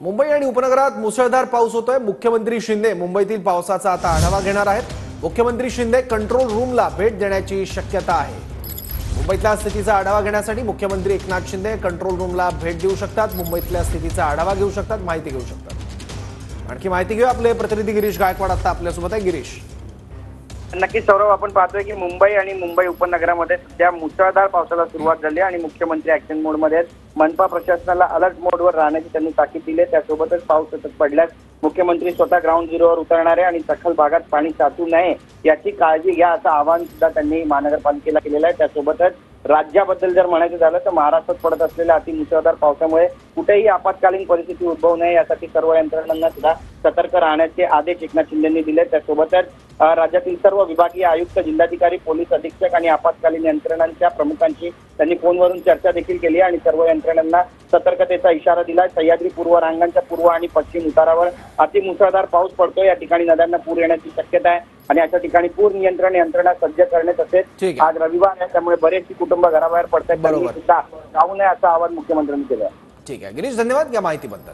मुंबई आणि उपनगरात मुसळधार पाऊस होतोय। मुख्यमंत्री शिंदे मुंबईतील पावसाचा आता आढावा घेणार आहेत। मुख्यमंत्री शिंदे कंट्रोल रूमला भेट देण्याची शक्यता आहे। मुंबईतल्या स्थितीचा आढावा घेण्यासाठी मुख्यमंत्री एकनाथ शिंदे कंट्रोल रूमला भेट देऊ शकतात। मुंबईतल्या स्थितीचा आढावा घेऊ शकतात, माहिती घेऊ शकतात। आणखी माहिती घेऊ, आपले प्रतिनिधी गिरीश गायकवाड आता आपल्यासोबत आहे। गिरीश, नक्कीच सौरभ, आपण पाहतोय की मुंबई आणि मुंबई उपनगरामध्ये सध्या मुसळधार पावसाला सुरुवात झाली आणि मुख्यमंत्री ऍक्शन मोड मध्ये आहेत। मनपा प्रशासनाला अलर्ट मोडवर राहण्याची त्यांनी ताकीद दिली आहे। त्यासोबतच पाऊस सतत पडल्यास मुख्यमंत्री स्वतः ग्राउंड झिरोवर उतरणार आहे आणि सखल भागात पाणी साचू नये याची काळजी घ्या, असं आवाहन सुद्धा त्यांनी महानगरपालिकेला केलेलं आहे। त्यासोबतच राज्याबद्दल जर म्हणायचं झालं तर महाराष्ट्रात पडत असलेल्या अतिमुसळधार पावसामुळे कुठेही आपत्कालीन परिस्थिती उद्भवू नये यासाठी सर्व यंत्रणांना सुद्धा सतर्क राहण्याचे आदेश एकनाथ शिंदेंनी दिले। त्यासोबतच राज्यातील सर्व विभागीय आयुक्त, जिल्हाधिकारी, पोलीस अधीक्षक आणि आपत्कालीन यंत्रणांच्या प्रमुखांची त्यांनी फोनवरून चर्चा देखील केली आणि सर्व यंत्रणांना सतर्कतेचा इशारा दिला। सह्याद्री पूर्व रांगांच्या पूर्व आणि पश्चिम उतारावर अतिमुसळधार पाऊस पडतो। या ठिकाणी नद्यांना पूर येण्याची शक्यता आहे आणि अशा ठिकाणी पूर नियंत्रण यंत्रणा सज्ज करणे, तसेच आज रविवार आहे त्यामुळे बरेचशी कुटुंब घराबाहेर पडतात, त्यांनी सुद्धा जाऊ नये असं आवाहन मुख्यमंत्र्यांनी केलं आहे। ठीक आहे गिरीश, धन्यवाद या माहितीबद्दल।